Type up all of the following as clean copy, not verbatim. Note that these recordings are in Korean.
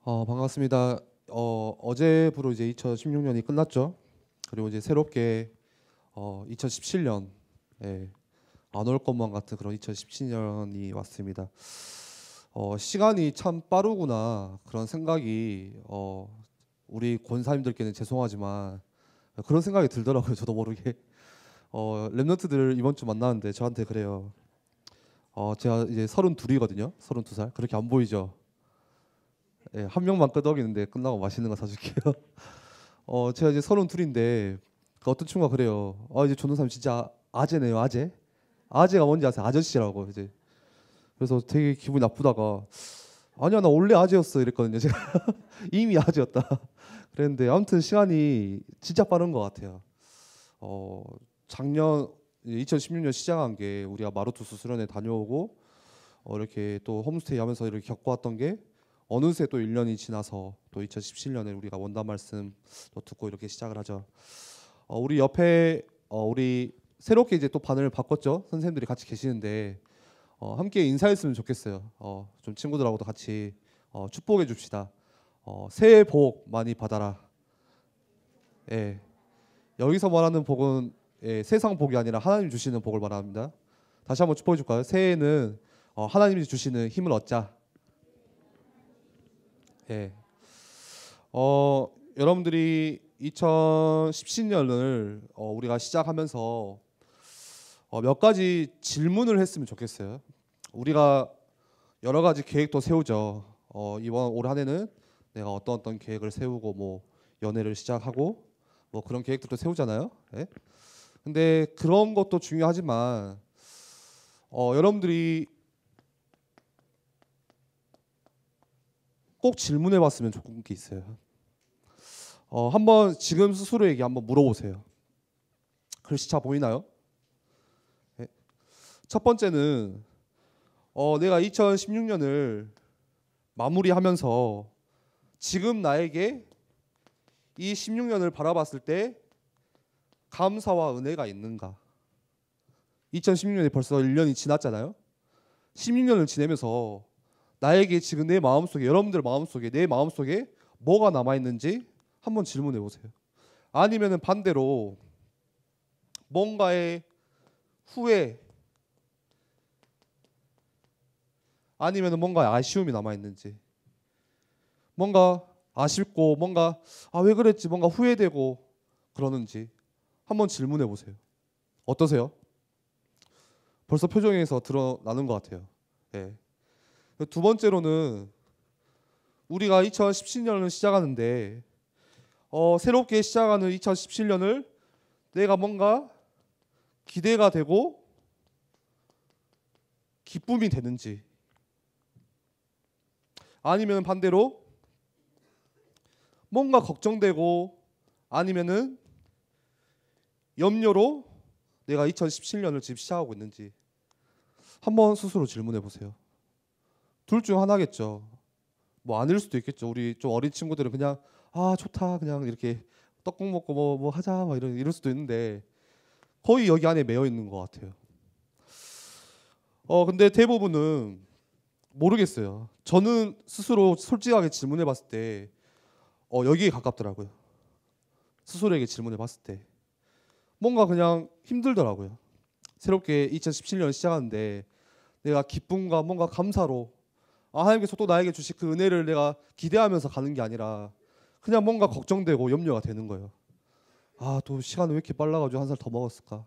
반갑습니다. 어제부로 이제 2016년이 끝났죠. 그리고 이제 새롭게 2017년, 안 올 것만 같은 그런 2017년이 왔습니다. 시간이 참 빠르구나 그런 생각이 우리 권사님들께는 죄송하지만 그런 생각이 들더라고요. 저도 모르게. 랩런트들 이번 주 만나는데 저한테 그래요. 제가 이제 32이거든요. 32살. 그렇게 안 보이죠? 예, 한 명만 끄덕이는데 끝나고 맛있는 거 사줄게요. 제가 이제 32인데 그 어떤 친구가 그래요. 이제 조능사님 진짜 아재네요, 아재. 아재가 뭔지 아세요? 아저씨라고 이제. 그래서 되게 기분이 나쁘다가 아니야 나 원래 아재였어 이랬거든요. 제가 이미 아재였다. 그랬는데 아무튼 시간이 진짜 빠른 것 같아요. 작년 2016년 시작한 게 우리가 마루투스 수련회 다녀오고 이렇게 또 홈스테이 하면서 이렇게 겪어왔던 게 어느새 또 1년이 지나서 또 2017년에 우리가 원단 말씀 또 듣고 이렇게 시작을 하죠. 우리 옆에 우리 새롭게 이제 또 반을 바꿨죠. 선생님들이 같이 계시는데 함께 인사했으면 좋겠어요. 좀 친구들하고도 같이 축복해 줍시다. 새해 복 많이 받아라. 예. 여기서 말하는 복은 세상 복이 아니라 하나님 주시는 복을 말합니다. 다시 한번 축복해 줄까요? 새해에는 하나님이 주시는 힘을 얻자. 예. 여러분들이 2017년을 우리가 시작하면서 몇 가지 질문을 했으면 좋겠어요. 우리가 여러 가지 계획도 세우죠. 이번 올 한 해는 내가 어떤 계획을 세우고 뭐 연애를 시작하고 뭐 그런 계획들도 세우잖아요. 예? 근데 그런 것도 중요하지만 여러분들이 꼭 질문해봤으면 좋은 게 있어요. 한번 지금 스스로에게 한번 물어보세요. 글씨차 보이나요? 네. 첫 번째는 내가 2016년을 마무리하면서 지금 나에게 이 16년을 바라봤을 때 감사와 은혜가 있는가? 2016년이 벌써 1년이 지났잖아요. 16년을 지내면서 나에게 지금 내 마음속에, 여러분들 마음속에, 내 마음속에 뭐가 남아있는지 한번 질문해 보세요. 아니면은 반대로 뭔가의 후회, 아니면은 뭔가 아쉬움이 남아있는지, 뭔가 아쉽고 뭔가 왜 그랬지, 뭔가 후회되고 그러는지 한번 질문해 보세요. 어떠세요? 벌써 표정에서 드러나는 것 같아요. 예. 두 번째로는 우리가 2017년을 시작하는데 새롭게 시작하는 2017년을 내가 뭔가 기대가 되고 기쁨이 되는지, 아니면 반대로 뭔가 걱정되고 아니면은 염려로 내가 2017년을 지금 시작하고 있는지 한번 스스로 질문해 보세요. 둘 중 하나겠죠. 뭐 아닐 수도 있겠죠. 우리 좀 어린 친구들은 그냥 좋다 그냥 이렇게 떡국 먹고 뭐 하자 막 이럴 수도 있는데 거의 여기 안에 매여 있는 것 같아요. 근데 대부분은 모르겠어요. 저는 스스로 솔직하게 질문해 봤을 때 여기에 가깝더라고요. 스스로에게 질문해 봤을 때 뭔가 그냥 힘들더라고요. 새롭게 2017년 시작하는데 내가 기쁨과 뭔가 감사로 하나님께서 또 나에게 주신 그 은혜를 내가 기대하면서 가는 게 아니라 그냥 뭔가 걱정되고 염려가 되는 거예요. 또 시간이 왜 이렇게 빨라가지고 한 살 더 먹었을까?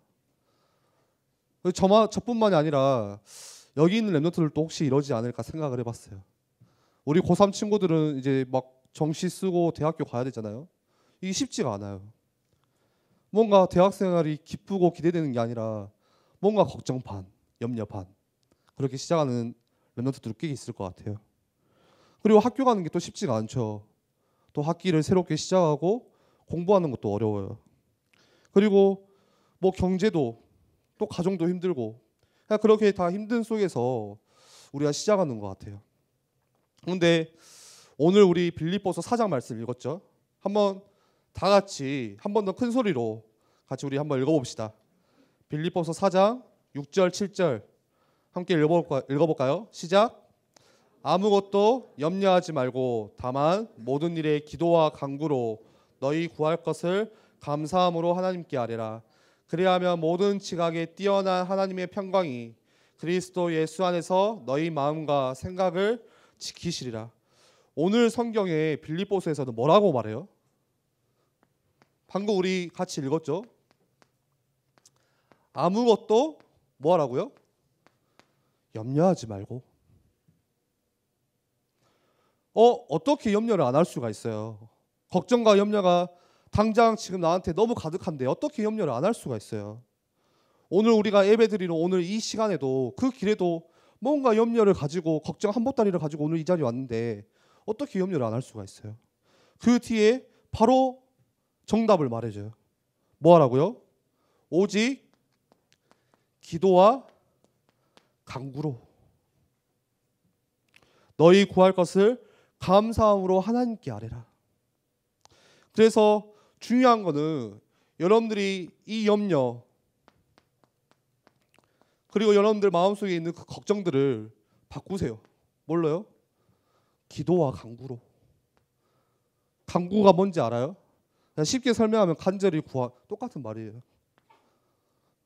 저뿐만이 아니라 여기 있는 랩런트들도 혹시 이러지 않을까 생각을 해봤어요. 우리 고3 친구들은 이제 막 정시 쓰고 대학교 가야 되잖아요. 이게 쉽지가 않아요. 뭔가 대학 생활이 기쁘고 기대되는 게 아니라 뭔가 걱정 반, 염려 반 그렇게 시작하는 랩런트들도 꽤 있을 것 같아요. 그리고 학교 가는 게 또 쉽지가 않죠. 또 학기를 새롭게 시작하고 공부하는 것도 어려워요. 그리고 뭐 경제도 또 가정도 힘들고 그렇게 다 힘든 속에서 우리가 시작하는 것 같아요. 그런데 오늘 우리 빌립보서 4장 말씀 읽었죠? 한번 다 같이 한 번 더 큰 소리로 같이 우리 한번 읽어봅시다. 빌립보서 4장 6절 7절 함께 읽어볼까요? 시작. 아무것도 염려하지 말고 다만 모든 일에 기도와 간구로 너희 구할 것을 감사함으로 하나님께 아뢰라. 그리하면 모든 지각에 뛰어난 하나님의 평강이 그리스도 예수 안에서 너희 마음과 생각을 지키시리라. 오늘 성경에 빌립보서에서는 뭐라고 말해요? 방금 우리 같이 읽었죠? 아무것도 뭐 하라고요? 염려하지 말고. 어떻게 염려를 안 할 수가 있어요? 걱정과 염려가 당장 지금 나한테 너무 가득한데 어떻게 염려를 안 할 수가 있어요? 오늘 우리가 예배드리는 오늘 이 시간에도 그 길에도 뭔가 염려를 가지고 걱정 한 보따리를 가지고 오늘 이 자리에 왔는데 어떻게 염려를 안 할 수가 있어요? 그 뒤에 바로 정답을 말해줘요. 뭐 하라고요? 오직 기도와 간구로 너희 구할 것을 감사함으로 하나님께 아뢰라. 그래서 중요한 거는 여러분들이 이 염려 그리고 여러분들 마음속에 있는 그 걱정들을 바꾸세요. 뭘로요? 기도와 간구로. 간구가 뭔지 알아요? 그냥 쉽게 설명하면 간절히 구하 똑같은 말이에요.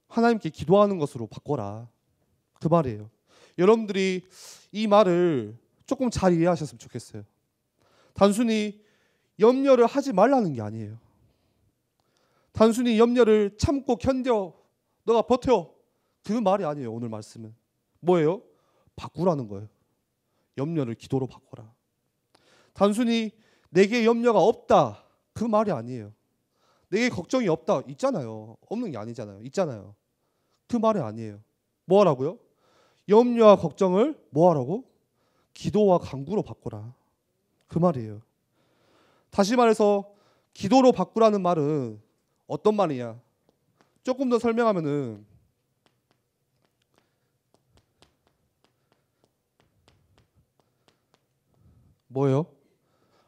하나님께 기도하는 것으로 바꿔라. 그 말이에요. 여러분들이 이 말을 조금 잘 이해하셨으면 좋겠어요. 단순히 염려를 하지 말라는 게 아니에요. 단순히 염려를 참고 견뎌, 너가 버텨, 그 말이 아니에요. 오늘 말씀은 뭐예요? 바꾸라는 거예요. 염려를 기도로 바꿔라. 단순히 내게 염려가 없다, 그 말이 아니에요. 내게 걱정이 없다, 있잖아요. 없는 게 아니잖아요. 있잖아요. 그 말이 아니에요. 뭐 하라고요? 염려와 걱정을 뭐 하라고? 기도와 간구로 바꾸라. 그 말이에요. 다시 말해서 기도로 바꾸라는 말은 어떤 말이냐? 조금 더 설명하면은 뭐예요?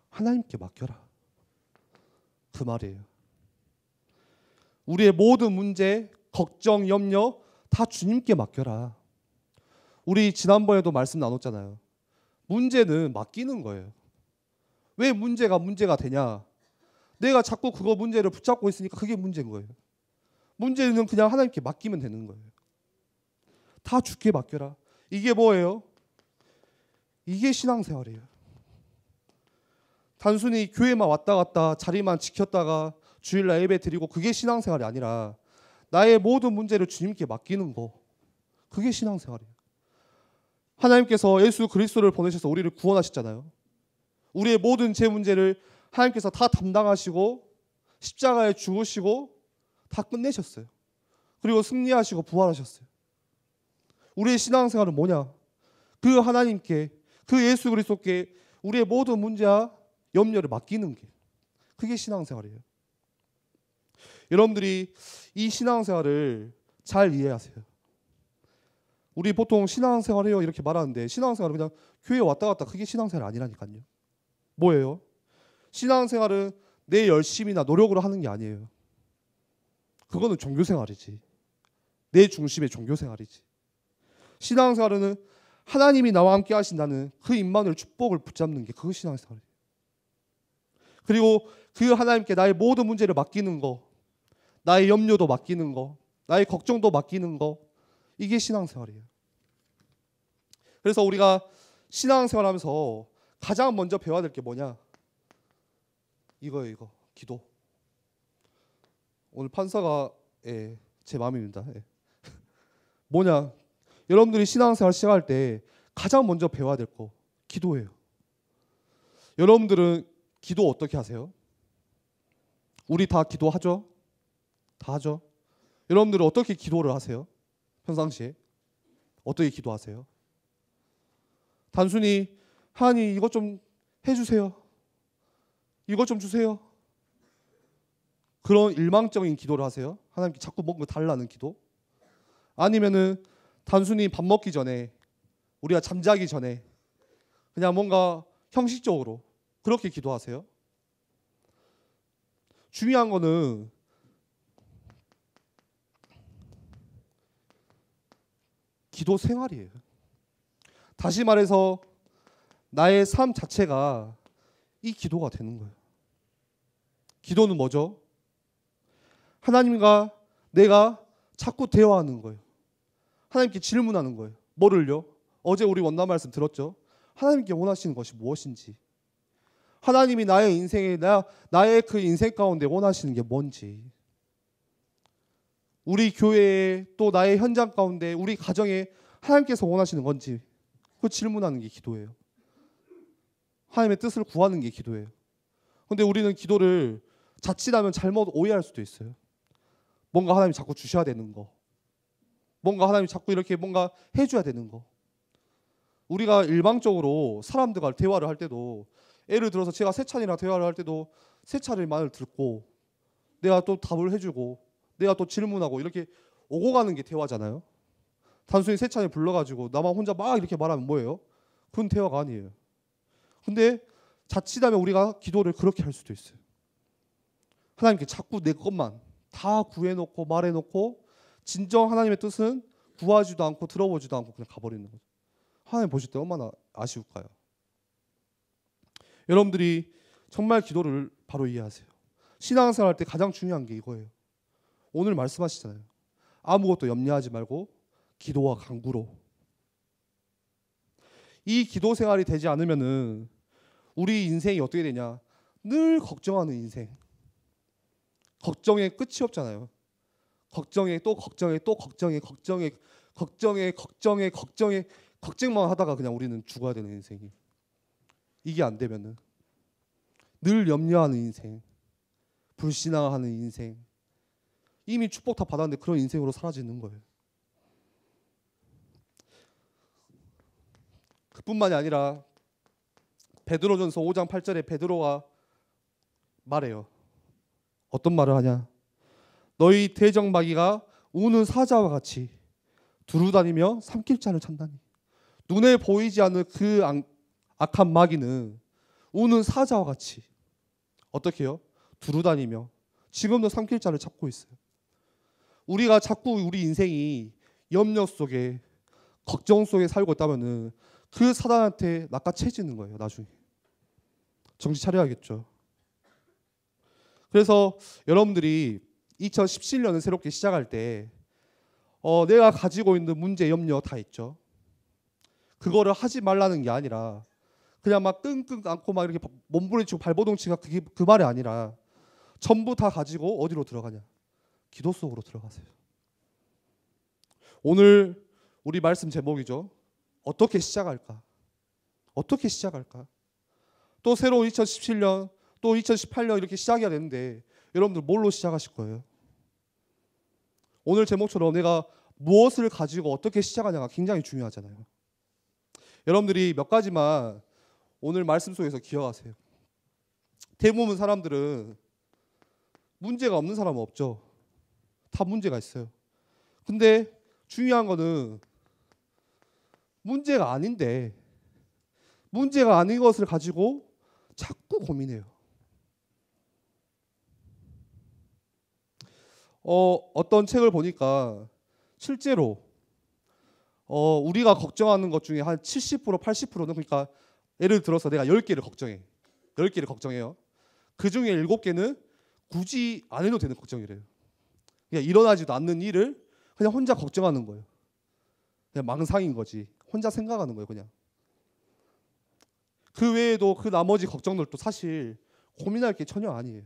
하나님께 맡겨라. 그 말이에요. 우리의 모든 문제, 걱정, 염려 다 주님께 맡겨라. 우리 지난번에도 말씀 나눴잖아요. 문제는 맡기는 거예요. 왜 문제가 되냐? 내가 자꾸 그거 문제를 붙잡고 있으니까 그게 문제인 거예요. 문제는 그냥 하나님께 맡기면 되는 거예요. 다 주께 맡겨라. 이게 뭐예요? 이게 신앙생활이에요. 단순히 교회만 왔다 갔다 자리만 지켰다가 주일날 예배 드리고 그게 신앙생활이 아니라 나의 모든 문제를 주님께 맡기는 거. 그게 신앙생활이에요. 하나님께서 예수 그리스도를 보내셔서 우리를 구원하셨잖아요. 우리의 모든 제 문제를 하나님께서 다 담당하시고 십자가에 죽으시고 다 끝내셨어요. 그리고 승리하시고 부활하셨어요. 우리의 신앙생활은 뭐냐? 그 하나님께, 그 예수 그리스도께 우리의 모든 문제와 염려를 맡기는 게, 그게 신앙생활이에요. 여러분들이 이 신앙생활을 잘 이해하세요. 우리 보통 신앙생활해요 이렇게 말하는데 신앙생활은 그냥 교회 왔다 갔다, 그게 신앙생활 아니라니까요. 뭐예요? 신앙생활은 내 열심이나 노력으로 하는 게 아니에요. 그거는 종교생활이지. 내 중심의 종교생활이지. 신앙생활은 하나님이 나와 함께 하신다는 그 임마누엘 축복을 붙잡는 게 그거 신앙생활이에요. 그리고 그 하나님께 나의 모든 문제를 맡기는 거, 나의 염려도 맡기는 거, 나의 걱정도 맡기는 거, 이게 신앙생활이에요. 그래서 우리가 신앙생활하면서 가장 먼저 배워야 될 게 뭐냐? 이거예요. 이거 기도. 오늘 판사가 제 마음입니다. 뭐냐? 여러분들이 신앙생활 시작할 때 가장 먼저 배워야 될 거 기도예요. 여러분들은 기도 어떻게 하세요? 우리 다 기도하죠? 다 하죠? 여러분들은 어떻게 기도를 하세요? 평상시에 어떻게 기도하세요? 단순히 하나님 이것 좀 해주세요. 이것 좀 주세요. 그런 일방적인 기도를 하세요? 하나님께 자꾸 뭔가 달라는 기도? 아니면은 단순히 밥 먹기 전에, 우리가 잠자기 전에 그냥 뭔가 형식적으로 그렇게 기도하세요? 중요한 거는 기도 생활이에요. 다시 말해서 나의 삶 자체가 이 기도가 되는 거예요. 기도는 뭐죠? 하나님과 내가 자꾸 대화하는 거예요. 하나님께 질문하는 거예요. 뭐를요? 어제 우리 원나 말씀 들었죠? 하나님께 원하시는 것이 무엇인지, 하나님이 나의 인생에 나의 그 인생 가운데 원하시는 게 뭔지, 우리 교회에 또 나의 현장 가운데 우리 가정에 하나님께서 원하시는 건지, 그 질문하는 게 기도예요. 하나님의 뜻을 구하는 게 기도예요. 근데 우리는 기도를 자칫하면 잘못 오해할 수도 있어요. 뭔가 하나님이 자꾸 주셔야 되는 거, 뭔가 하나님이 자꾸 이렇게 뭔가 해줘야 되는 거. 우리가 일방적으로 사람들과 대화를 할 때도, 예를 들어서 제가 세찬이랑 대화를 할 때도 세찬이 말을 듣고 내가 또 답을 해주고 내가 또 질문하고 이렇게 오고 가는 게 대화잖아요. 단순히 세찬이 불러가지고 나만 혼자 막 이렇게 말하면 뭐예요? 그건 대화가 아니에요. 근데 자칫하면 우리가 기도를 그렇게 할 수도 있어요. 하나님께 자꾸 내 것만 다 구해놓고 말해놓고 진정 하나님의 뜻은 구하지도 않고 들어보지도 않고 그냥 가버리는 거죠. 하나님 보실 때 얼마나 아쉬울까요? 여러분들이 정말 기도를 바로 이해하세요. 신앙생활 할 때 가장 중요한 게 이거예요. 오늘 말씀하시잖아요. 아무것도 염려하지 말고 기도와 간구로. 이 기도 생활이 되지 않으면은 우리 인생이 어떻게 되냐? 늘 걱정하는 인생. 걱정에 끝이 없잖아요. 걱정에 또 걱정에 또 걱정에 걱정에 걱정에 걱정에 걱정에 걱정만 하다가 그냥 우리는 죽어야 되는 인생이. 이게 안 되면은 늘 염려하는 인생, 불신앙하는 인생, 이미 축복 다 받았는데 그런 인생으로 사라지는 거예요. 그뿐만이 아니라 베드로전서 5장 8절에 베드로가 말해요. 어떤 말을 하냐? 너희 대적마귀가 우는 사자와 같이 두루다니며 삼킬 자를 찾나니. 눈에 보이지 않는 그 악한 마귀는 우는 사자와 같이 어떻게 해요? 두루다니며 지금도 삼킬 자를 찾고 있어요. 우리가 자꾸 우리 인생이 염려 속에 걱정 속에 살고 있다면은 그 사단한테 낚아채지는 거예요. 나중에 정신 차려야겠죠. 그래서 여러분들이 2017년을 새롭게 시작할 때 내가 가지고 있는 문제, 염려 다 있죠. 그거를 하지 말라는 게 아니라 그냥 막 끙끙 앓고 막 이렇게 몸부림치고 발버둥치가 그 말이 아니라 전부 다 가지고 어디로 들어가냐? 기도 속으로 들어가세요. 오늘 우리 말씀 제목이죠. 어떻게 시작할까? 어떻게 시작할까? 또 새로운 2017년, 또 2018년 이렇게 시작해야 되는데 여러분들 뭘로 시작하실 거예요? 오늘 제목처럼 내가 무엇을 가지고 어떻게 시작하냐가 굉장히 중요하잖아요. 여러분들이 몇 가지만 오늘 말씀 속에서 기억하세요. 대부분 사람들은 문제가 없는 사람은 없죠. 다 문제가 있어요. 근데 중요한 거는 문제가 아닌데 문제가 아닌 것을 가지고 자꾸 고민해요. 어떤 책을 보니까 실제로 우리가 걱정하는 것 중에 한 70%, 80%는 그러니까 예를 들어서 내가 10개를 걱정해. 10개를 걱정해요. 그 중에 7개는 굳이 안 해도 되는 걱정이래요. 그냥 일어나지도 않는 일을 그냥 혼자 걱정하는 거예요. 그냥 망상인 거지. 혼자 생각하는 거예요, 그냥. 그 외에도 그 나머지 걱정들도 사실 고민할 게 전혀 아니에요.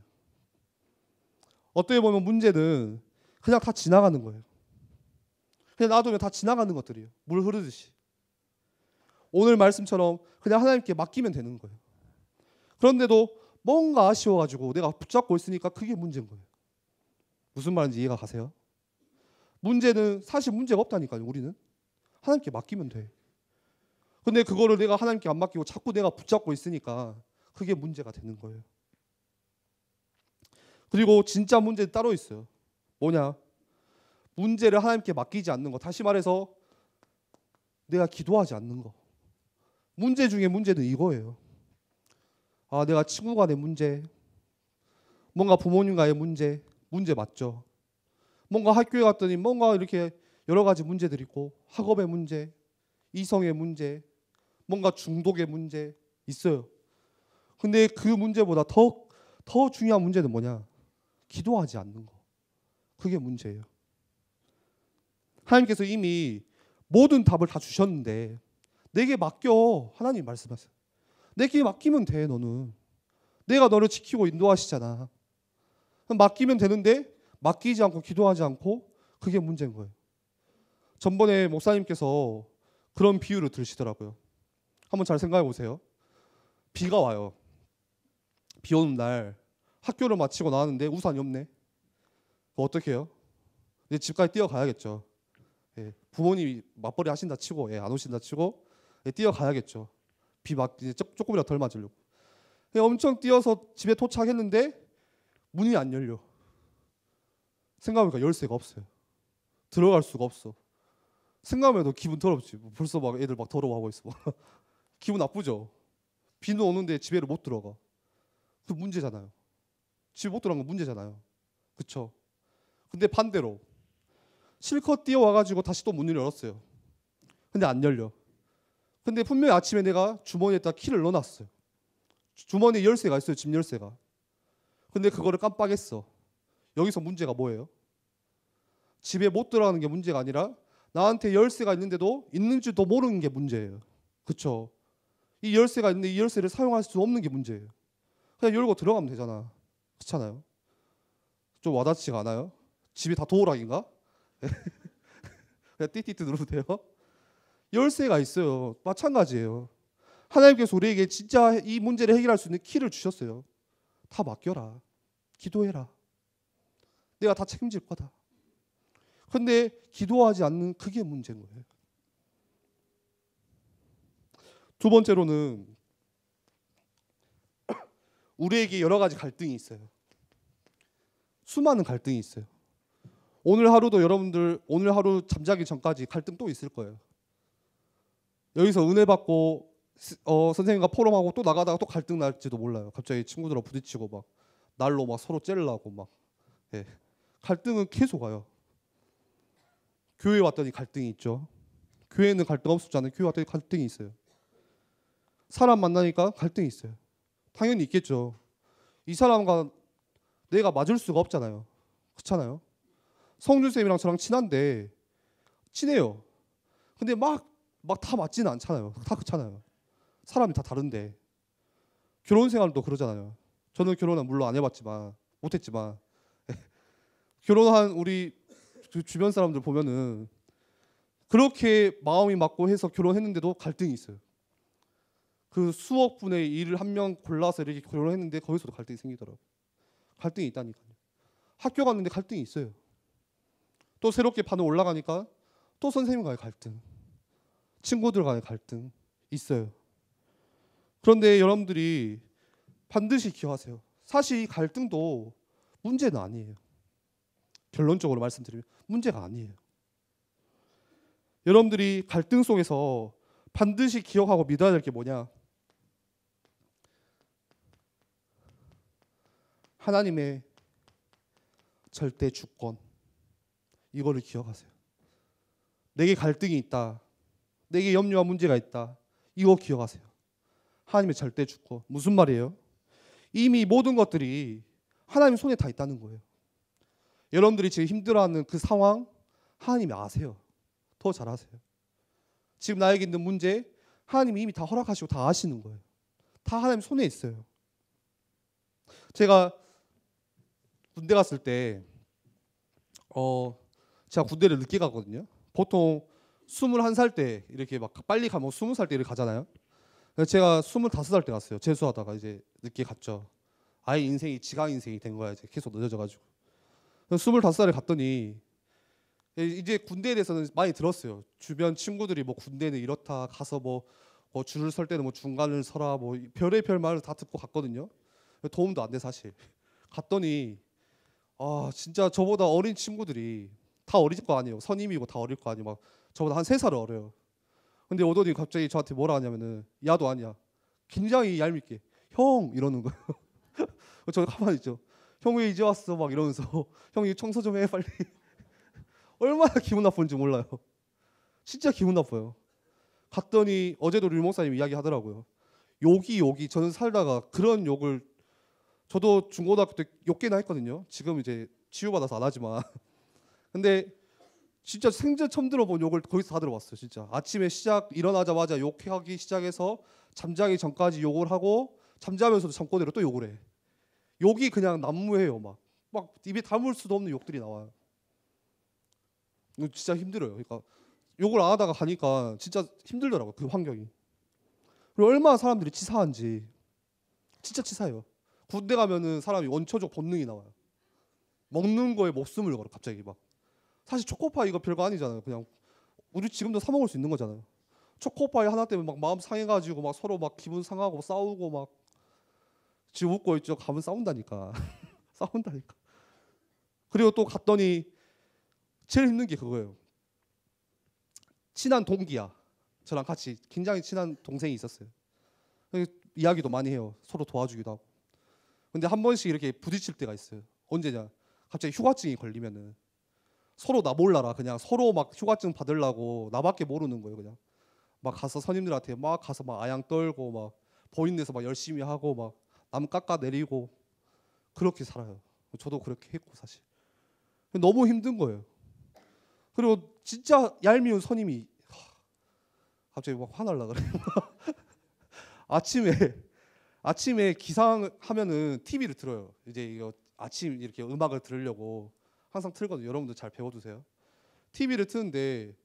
어떻게 보면 문제는 그냥 다 지나가는 거예요. 그냥 놔두면 다 지나가는 것들이에요. 물 흐르듯이. 오늘 말씀처럼 그냥 하나님께 맡기면 되는 거예요. 그런데도 뭔가 아쉬워가지고 내가 붙잡고 있으니까 그게 문제인 거예요. 무슨 말인지 이해가 가세요? 문제는 사실 문제가 없다니까요. 우리는 하나님께 맡기면 돼. 근데 그거를 내가 하나님께 안 맡기고 자꾸 내가 붙잡고 있으니까 그게 문제가 되는 거예요. 그리고 진짜 문제는 따로 있어요. 뭐냐? 문제를 하나님께 맡기지 않는 거. 다시 말해서 내가 기도하지 않는 거. 문제 중에 문제는 이거예요. 내가 친구 간의 문제, 뭔가 부모님과의 문제 맞죠. 뭔가 학교에 갔더니 뭔가 이렇게 여러 가지 문제들이 있고 학업의 문제, 이성의 문제, 뭔가 중독의 문제, 있어요. 근데 그 문제보다 더 중요한 문제는 뭐냐? 기도하지 않는 거. 그게 문제예요. 하나님께서 이미 모든 답을 다 주셨는데 내게 맡겨. 하나님 말씀하세요. 내게 맡기면 돼. 너는 내가 너를 지키고 인도하시잖아. 맡기면 되는데 맡기지 않고 기도하지 않고, 그게 문제인 거예요. 전번에 목사님께서 그런 비유를 들으시더라고요. 한번 잘 생각해 보세요. 비가 와요. 비 오는 날 학교를 마치고 나왔는데 우산이 없네. 어떻게 해요? 이제 집까지 뛰어가야겠죠. 예, 부모님이 맞벌이 하신다 치고, 안 오신다 치고, 뛰어가야겠죠. 비 막 이제 조금이라도 덜 맞으려고. 엄청 뛰어서 집에 도착했는데 문이 안 열려. 생각해보니까 열쇠가 없어요. 들어갈 수가 없어. 생각하면 도 기분 더럽지. 벌써 막 애들 막 더러워하고 있어. 기분 나쁘죠. 비는 오는데 집에를 못 들어가. 그 문제잖아요. 집에 못 들어간 건 문제잖아요. 그쵸? 근데 반대로 실컷 뛰어와가지고 다시 또 문을 열었어요. 근데 안 열려. 근데 분명히 아침에 내가 주머니에다 키를 넣어놨어요. 주머니에 열쇠가 있어요. 집 열쇠가. 근데 그거를 깜빡했어. 여기서 문제가 뭐예요? 집에 못 들어가는 게 문제가 아니라 나한테 열쇠가 있는데도 있는지도 모르는 게 문제예요. 그쵸? 이 열쇠가 있는데 이 열쇠를 사용할 수 없는 게 문제예요. 그냥 열고 들어가면 되잖아. 그렇잖아요? 좀 와닿지가 않아요? 집이 다 도어락인가? 그냥 띠띠띠 누르면 돼요? 열쇠가 있어요. 마찬가지예요. 하나님께서 우리에게 진짜 이 문제를 해결할 수 있는 키를 주셨어요. 다 맡겨라. 기도해라. 내가 다 책임질 거다. 근데 기도하지 않는, 그게 문제인 거예요. 두 번째로는 우리에게 여러 가지 갈등이 있어요. 수많은 갈등이 있어요. 오늘 하루도 여러분들 오늘 하루 잠자기 전까지 갈등 또 있을 거예요. 여기서 은혜 받고 선생님과 포럼하고 또 나가다가 또 갈등 날지도 몰라요. 갑자기 친구들하고 부딪히고 막 날로 막 서로 째려고 막. 예. 갈등은 계속 와요. 교회 왔더니 갈등이 있죠. 교회는 갈등 없었잖아요. 교회 왔더니 갈등이 있어요. 사람 만나니까 갈등이 있어요. 당연히 있겠죠. 이 사람과 내가 맞을 수가 없잖아요. 그렇잖아요. 성준쌤이랑 저랑 친한데 친해요. 근데 막 다 맞지는 않잖아요. 다 그렇잖아요. 사람이 다 다른데. 결혼 생활도 그러잖아요. 저는 결혼은 물론 안 해봤지만, 못했지만 결혼한 우리 주변 사람들 보면은 그렇게 마음이 맞고 해서 결혼했는데도 갈등이 있어요. 그 수억 분의 일을 한 명 골라서 이렇게 결혼했는데 거기서도 갈등이 생기더라고요. 갈등이 있다니까요. 학교 갔는데 갈등이 있어요. 또 새롭게 반을 올라가니까 또 선생님과의 갈등, 친구들과의 갈등 있어요. 그런데 여러분들이 반드시 기억하세요. 사실 이 갈등도 문제는 아니에요. 결론적으로 말씀드리면 문제가 아니에요. 여러분들이 갈등 속에서 반드시 기억하고 믿어야 될 게 뭐냐? 하나님의 절대 주권, 이거를 기억하세요. 내게 갈등이 있다, 내게 염려와 문제가 있다, 이거 기억하세요. 하나님의 절대 주권. 무슨 말이에요? 이미 모든 것들이 하나님 손에 다 있다는 거예요. 여러분들이 지금 힘들어하는 그 상황 하나님이 아세요. 더 잘 아세요. 지금 나에게 있는 문제 하나님이 이미 다 허락하시고 다 아시는 거예요. 다 하나님 손에 있어요. 제가 군대 갔을 때 제가 군대를 늦게 가거든요. 보통 21살 때 이렇게 막 빨리 가면 20살 때 이렇게 가잖아요. 제가 25살 때 갔어요. 재수하다가 이제 늦게 갔죠. 아예 인생이 지각 인생이 된 거야. 이제 계속 늦어져가지고. 25살에 갔더니 이제 군대에 대해서는 많이 들었어요. 주변 친구들이 뭐 군대는 이렇다, 가서 뭐 줄을 설 때는 뭐 중간을 서라, 뭐 별의별 말을 다 듣고 갔거든요. 도움도 안 돼 사실. 갔더니 진짜 저보다 어린 친구들이, 다 어릴 거 아니에요. 선임이고 다 어릴 거 아니에요. 막 저보다 한 3살 어려요. 근데 오더니 갑자기 저한테 뭐라 하냐면은, 야도 아니야, 굉장히 얄밉게 형 이러는 거예요. 저 가만히 있죠. 형 왜 이제 왔어? 막 이러면서 형이 청소 좀 해 빨리. 얼마나 기분 나쁜지 몰라요. 진짜 기분 나빠요. 갔더니 어제도 류 목사님 이야기 하더라고요. 욕이 저는 살다가 그런 욕을 저도 중고등학교 때 욕개나 했거든요. 지금 이제 치유받아서 안 하지만 근데 진짜 생전 처음 들어본 욕을 거기서 다 들어봤어요. 진짜 아침에 일어나자마자 욕하기 시작해서 잠자기 전까지 욕을 하고 잠자면서도 잠꼬대로 또 욕을 해. 욕이 그냥 난무해요. 막 입에 담을 수도 없는 욕들이 나와요. 이거 진짜 힘들어요. 그러니까 욕을 안 하다가 가니까 진짜 힘들더라고요. 그 환경이. 그리고 얼마나 사람들이 치사한지. 진짜 치사해요. 군대 가면은 사람이 원초적 본능이 나와요. 먹는 거에 목숨을 걸어 갑자기 막. 사실 초코파이 이거 별거 아니잖아요. 그냥 우리 지금도 사 먹을 수 있는 거잖아요. 초코파이 하나 때문에 막 마음 상해가지고 막 서로 막 기분 상하고 싸우고 막 지금 웃고 있죠. 가면 싸운다니까. 싸운다니까. 그리고 또 갔더니 제일 힘든 게 그거예요. 친한 동기야. 저랑 같이 굉장히 친한 동생이 있었어요. 이야기도 많이 해요. 서로 도와주기도 하고. 근데 한 번씩 이렇게 부딪힐 때가 있어요. 언제냐? 갑자기 휴가증이 걸리면은 서로 나 몰라라 그냥 서로 막 휴가증 받으려고 나밖에 모르는 거예요. 그냥 막 가서 선임들한테 막 가서 막 아양 떨고 막 보이는 데서 막 열심히 하고 막 남 깎아 내리고 그렇게 살아요. 저도 그렇게 했고 사실 너무 힘든 거예요. 그리고 진짜 얄미운 선임이 갑자기 막 화날라 그래요. 아침에 기상하면은 TV를 틀어요. 이제 이거 아침 이렇게 음악을 들으려고 항상 틀거든요. 여러분들 잘 배워두세요. TV를 트는데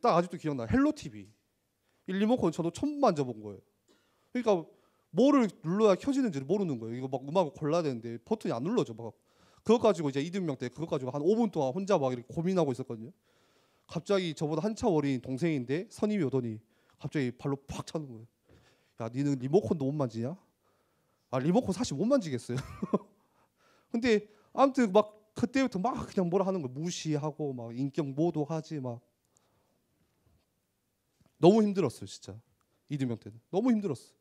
딱 아직도 기억나. 헬로 TV. 이 리모컨 저도 처음 만져본 거예요. 그러니까 뭐를 눌러야 켜지는지를 모르는 거예요. 이거 막 음악을 골라야 되는데 버튼이 안 눌러져. 막 그거 가지고 이제 이등병 때 그거 가지고 한 5분 동안 혼자 막 이렇게 고민하고 있었거든요. 갑자기 저보다 한참 어린 동생인데 선임이 오더니 갑자기 발로 팍 차는 거예요. 야, 니는 리모컨도 못 만지냐? 아, 리모컨 사실 못 만지겠어요. 근데 아무튼 막 그때부터 막 그냥 뭐라 하는 거 무시하고 막 인격 모독하지 막 너무 힘들었어요. 진짜 이등병 때는 너무 힘들었어.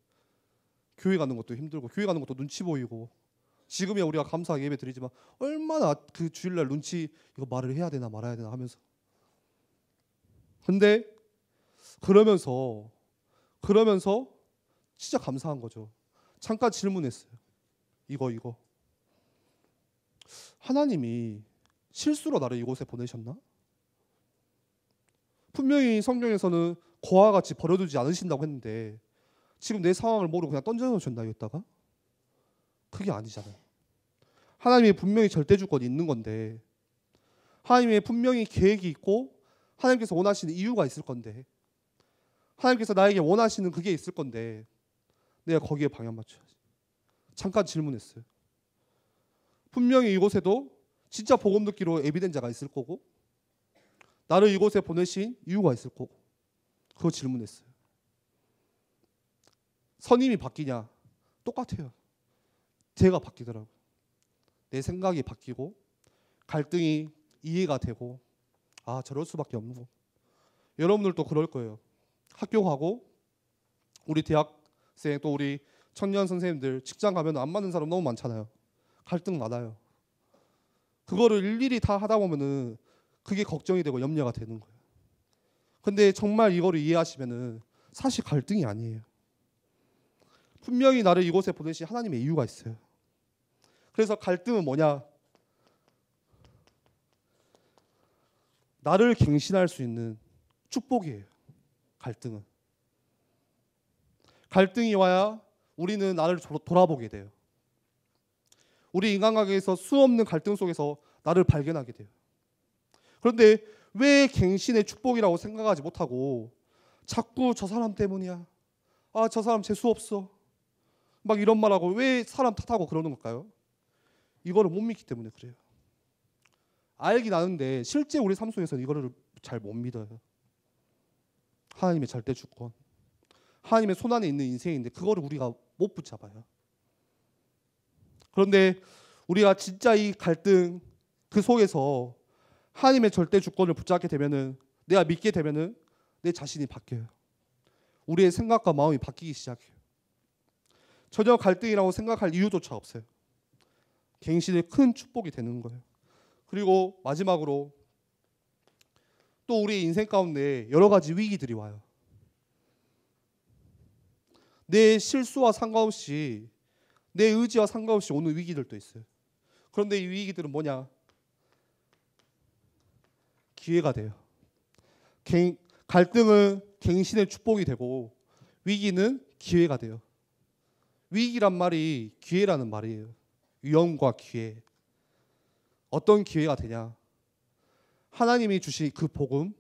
교회 가는 것도 힘들고 교회 가는 것도 눈치 보이고 지금이야 우리가 감사하게 예배 드리지만 얼마나 그 주일날 눈치 이거 말을 해야 되나 말아야 되나 하면서 근데 그러면서 진짜 감사한 거죠. 잠깐 질문했어요. 이거 하나님이 실수로 나를 이곳에 보내셨나? 분명히 성경에서는 고와 같이 버려두지 않으신다고 했는데 지금 내 상황을 모르고 그냥 던져놓으셨나요? 여기다가? 그게 아니잖아요. 하나님이 분명히 절대주권이 있는 건데 하나님의 분명히 계획이 있고 하나님께서 원하시는 이유가 있을 건데 하나님께서 나에게 원하시는 그게 있을 건데 내가 거기에 방향 맞춰야지. 잠깐 질문했어요. 분명히 이곳에도 진짜 복음 듣기로 예비된 자가 있을 거고 나를 이곳에 보내신 이유가 있을 거고 그거 질문했어요. 선임이 바뀌냐? 똑같아요. 제가 바뀌더라고요. 내 생각이 바뀌고 갈등이 이해가 되고 아 저럴 수밖에 없는 거. 여러분들도 그럴 거예요. 학교 가고 우리 대학생 또 우리 청년 선생님들 직장 가면 안 맞는 사람 너무 많잖아요. 갈등 많아요. 그거를 일일이 다 하다 보면은 그게 걱정이 되고 염려가 되는 거예요. 근데 정말 이거를 이해하시면은 사실 갈등이 아니에요. 분명히 나를 이곳에 보내신 하나님의 이유가 있어요. 그래서 갈등은 뭐냐? 나를 갱신할 수 있는 축복이에요. 갈등이 와야 우리는 나를 돌아보게 돼요. 우리 인간관계에서 수없는 갈등 속에서 나를 발견하게 돼요. 그런데 왜 갱신의 축복이라고 생각하지 못하고 자꾸 저 사람 때문이야. 아, 저 사람 재수 없어. 막 이런 말하고 왜 사람 탓하고 그러는 걸까요? 이거를 못 믿기 때문에 그래요. 알긴 아는데 실제 우리 삶 속에서는 이거를 잘 못 믿어요. 하나님의 절대 주권, 하나님의 손안에 있는 인생인데 그거를 우리가 못 붙잡아요. 그런데 우리가 진짜 이 갈등 그 속에서 하나님의 절대 주권을 붙잡게 되면은 내가 믿게 되면은 내 자신이 바뀌어요. 우리의 생각과 마음이 바뀌기 시작해요. 전혀 갈등이라고 생각할 이유조차 없어요. 갱신의 큰 축복이 되는 거예요. 그리고 마지막으로 또 우리 인생 가운데 여러 가지 위기들이 와요. 내 실수와 상관없이, 내 의지와 상관없이 오는 위기들도 있어요. 그런데 이 위기들은 뭐냐? 기회가 돼요. 갈등은 갱신의 축복이 되고 위기는 기회가 돼요. 위기란 말이 기회라는 말이에요. 위험과 기회. 어떤 기회가 되냐? 하나님이 주신 그 복음,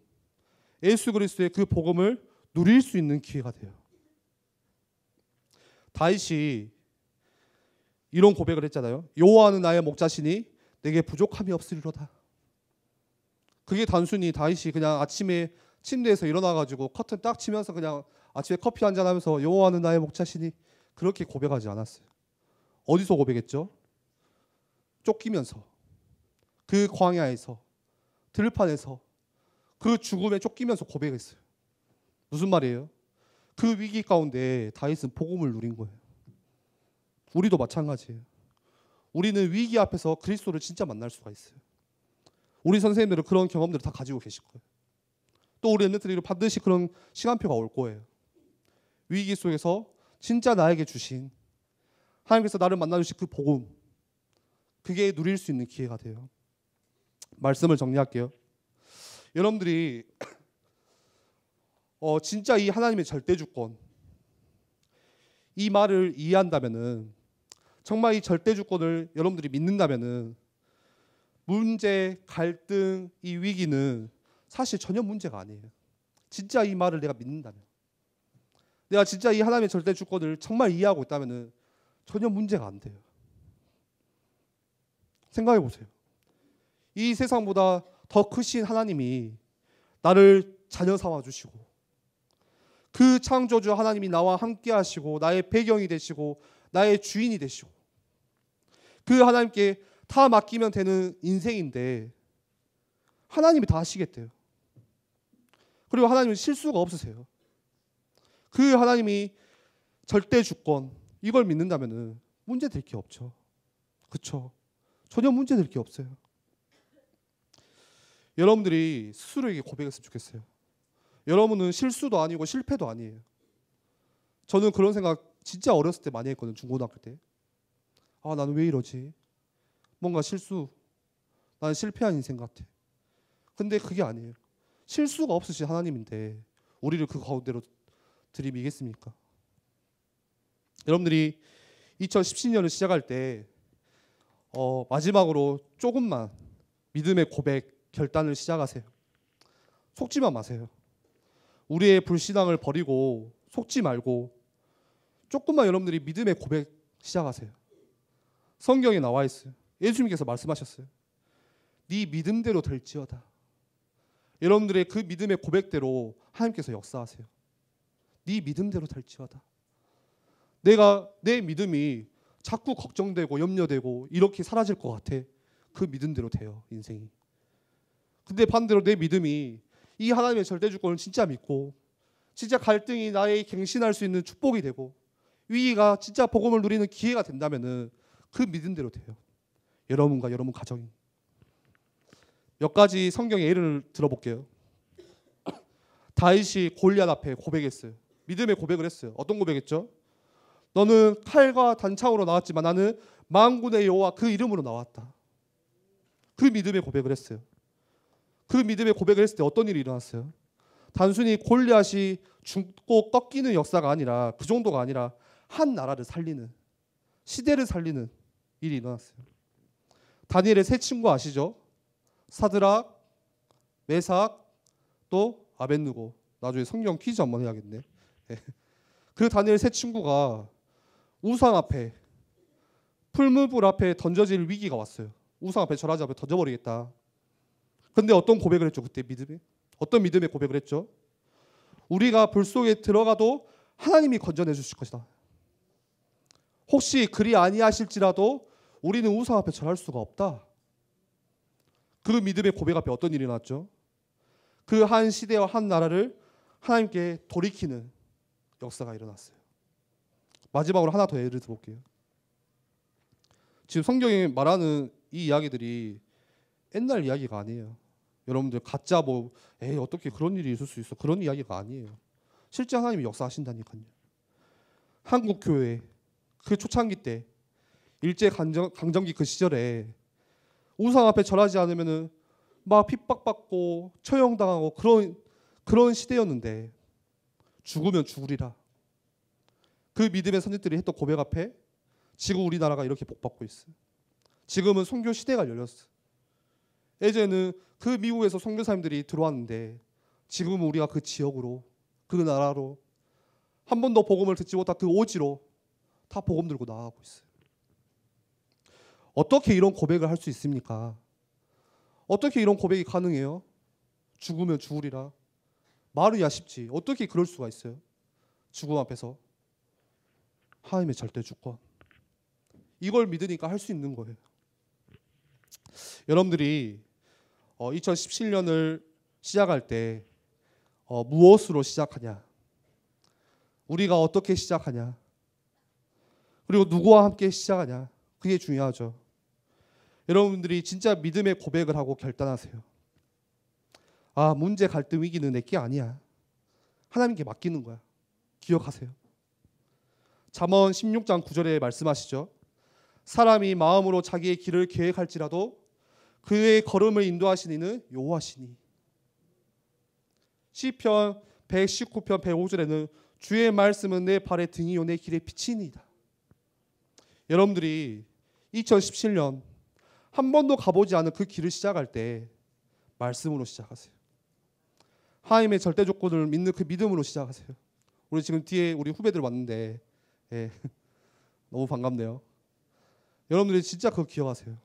예수 그리스도의 그 복음을 누릴 수 있는 기회가 돼요. 다윗이 이런 고백을 했잖아요. 여호와는 나의 목자시니 내게 부족함이 없으리로다. 그게 단순히 다윗이 그냥 아침에 침대에서 일어나가지고 커튼 딱 치면서 그냥 아침에 커피 한잔 하면서 여호와는 나의 목자시니 그렇게 고백하지 않았어요. 어디서 고백했죠? 쫓기면서, 그 광야에서, 들판에서, 그 죽음에 쫓기면서 고백했어요. 무슨 말이에요? 그 위기 가운데 다윗은 복음을 누린 거예요. 우리도 마찬가지예요. 우리는 위기 앞에서 그리스도를 진짜 만날 수가 있어요. 우리 선생님들은 그런 경험들을 다 가지고 계실 거예요. 또 우리 엠넷들이 반드시 그런 시간표가 올 거예요. 위기 속에서 진짜 나에게 주신, 하나님께서 나를 만나주신 그 복음, 그게 누릴 수 있는 기회가 돼요. 말씀을 정리할게요. 여러분들이 진짜 이 하나님의 절대주권, 이 말을 이해한다면은, 정말 이 절대주권을 여러분들이 믿는다면은 문제, 갈등, 이 위기는 사실 전혀 문제가 아니에요. 진짜 이 말을 내가 믿는다면, 내가 진짜 이 하나님의 절대주권을 정말 이해하고 있다면은 전혀 문제가 안 돼요. 생각해 보세요. 이 세상보다 더 크신 하나님이 나를 자녀 삼아 주시고, 그 창조주 하나님이 나와 함께 하시고 나의 배경이 되시고 나의 주인이 되시고, 그 하나님께 다 맡기면 되는 인생인데 하나님이 다 하시겠대요. 그리고 하나님은 실수가 없으세요. 그 하나님이 절대 주권, 이걸 믿는다면 문제 될 게 없죠. 그렇죠? 전혀 문제 될 게 없어요. 여러분들이 스스로에게 고백했으면 좋겠어요. 여러분은 실수도 아니고 실패도 아니에요. 저는 그런 생각 진짜 어렸을 때 많이 했거든요. 중고등학교 때. 아, 나는 왜 이러지? 뭔가 실수, 나는 실패한 인생 같아. 근데 그게 아니에요. 실수가 없으신 하나님인데 우리를 그 가운데로 들이미겠습니까? 여러분들이 2017년을 시작할 때 마지막으로 조금만 믿음의 고백, 결단을 시작하세요. 속지만 마세요. 우리의 불신앙을 버리고 속지 말고 조금만 여러분들이 믿음의 고백 시작하세요. 성경에 나와 있어요. 예수님께서 말씀하셨어요. 네 믿음대로 될지어다. 여러분들의 그 믿음의 고백대로 하나님께서 역사하세요. 네 믿음대로 될지어다. 내 믿음이 자꾸 걱정되고 염려되고 이렇게 사라질 것 같아. 그 믿음대로 돼요, 인생이. 근데 반대로 내 믿음이 이 하나님의 절대주권을 진짜 믿고 진짜 갈등이 나의 갱신할 수 있는 축복이 되고 위기가 진짜 복음을 누리는 기회가 된다면은 그 믿음대로 돼요. 여러분과 여러분 가정이. 몇 가지 성경의 예를 들어볼게요. 다윗이 골리앗 앞에 고백했어요. 믿음의 고백을 했어요. 어떤 고백했죠? 너는 칼과 단창으로 나왔지만 나는 만군의 여호와 그 이름으로 나왔다. 그 믿음의 고백을 했어요. 그 믿음의 고백을 했을 때 어떤 일이 일어났어요? 단순히 골리앗이 죽고 꺾이는 역사가 아니라, 그 정도가 아니라 한 나라를 살리는, 시대를 살리는 일이 일어났어요. 다니엘의 세 친구 아시죠? 사드락, 메삭, 또 아벳느고. 나중에 성경 퀴즈 한번 해야겠네. 그 다니엘 세 친구가 우상 앞에, 풀무불 앞에 던져질 위기가 왔어요. 우상 앞에 절하지 앞에 던져버리겠다. 근데 어떤 고백을 했죠? 그때 믿음이? 어떤 믿음의 고백을 했죠? 우리가 불 속에 들어가도 하나님이 건져내 주실 것이다. 혹시 그리 아니하실지라도 우리는 우상 앞에 절할 수가 없다. 그 믿음의 고백 앞에 어떤 일이 났죠? 그 한 시대와 한 나라를 하나님께 돌이키는 역사가 일어났어요. 마지막으로 하나 더 예를 들어볼게요. 지금 성경에 말하는 이 이야기들이 옛날 이야기가 아니에요. 여러분들 가짜 어떻게 그런 일이 있을 수 있어? 그런 이야기가 아니에요. 실제 하나님이 역사하신다니까요. 한국 교회 그 초창기 때 일제 강점기 그 시절에 우상 앞에 절하지 않으면은 막 핍박받고 처형당하고 그런 시대였는데 죽으면 죽으리라. 그 믿음의 선지들이 했던 고백 앞에 지금 우리나라가 이렇게 복받고 있어. 지금은 선교 시대가 열렸어. 예전에는 그 미국에서 선교사님들이 들어왔는데 지금은 우리가 그 지역으로 그 나라로 한 번도 복음을 듣지 못한 그 오지로 다 복음 들고 나가고 있어요. 어떻게 이런 고백을 할 수 있습니까? 어떻게 이런 고백이 가능해요? 죽으면 죽으리라. 말이야 쉽지. 어떻게 그럴 수가 있어요? 죽음 앞에서 하나님의 절대 주권. 이걸 믿으니까 할 수 있는 거예요. 여러분들이 2017년을 시작할 때 무엇으로 시작하냐? 우리가 어떻게 시작하냐? 그리고 누구와 함께 시작하냐? 그게 중요하죠. 여러분들이 진짜 믿음의 고백을 하고 결단하세요. 아, 문제, 갈등, 위기는 내게 아니야. 하나님께 맡기는 거야. 기억하세요. 잠언 16장 9절에 말씀하시죠. 사람이 마음으로 자기의 길을 계획할지라도 그의 걸음을 인도하시는 이는 여호와시니. 시편 119편 105절에는 주의 말씀은 내 발의 등이요 내 길의 빛이니이다. 여러분들이 2017년 한 번도 가보지 않은 그 길을 시작할 때 말씀으로 시작하세요. 하나님의 절대 조건을 믿는 그 믿음으로 시작하세요. 우리 지금 뒤에 우리 후배들 왔는데 너무 반갑네요. 여러분들이 진짜 그거 기억하세요.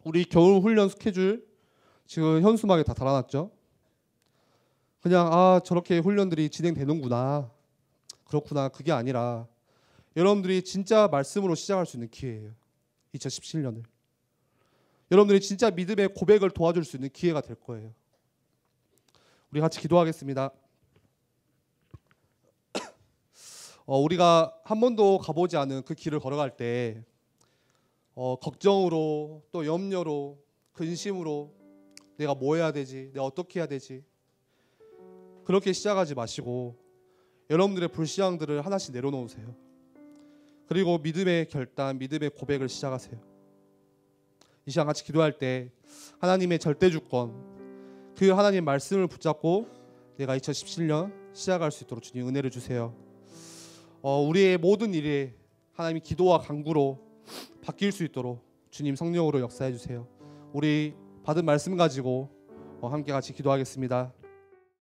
우리 겨울 훈련 스케줄 지금 현수막에 다 달아놨죠. 그냥 저렇게 훈련들이 진행되는구나, 그렇구나, 그게 아니라 여러분들이 진짜 말씀으로 시작할 수 있는 기회예요. 2017년을 여러분들이 진짜 믿음의 고백을 도와줄 수 있는 기회가 될 거예요. 우리 같이 기도하겠습니다. 우리가 한 번도 가보지 않은 그 길을 걸어갈 때 걱정으로 또 염려로 근심으로 내가 뭐 해야 되지? 내가 어떻게 해야 되지? 그렇게 시작하지 마시고 여러분들의 불신앙들을 하나씩 내려놓으세요. 그리고 믿음의 결단, 믿음의 고백을 시작하세요. 이 시간 같이 기도할 때 하나님의 절대 주권, 그 하나님의 말씀을 붙잡고 내가 2017년 시작할 수 있도록 주님 은혜를 주세요. 우리의 모든 일에 하나님이 기도와 간구로 바뀔 수 있도록 주님 성령으로 역사해 주세요. 우리 받은 말씀 가지고 함께 같이 기도하겠습니다.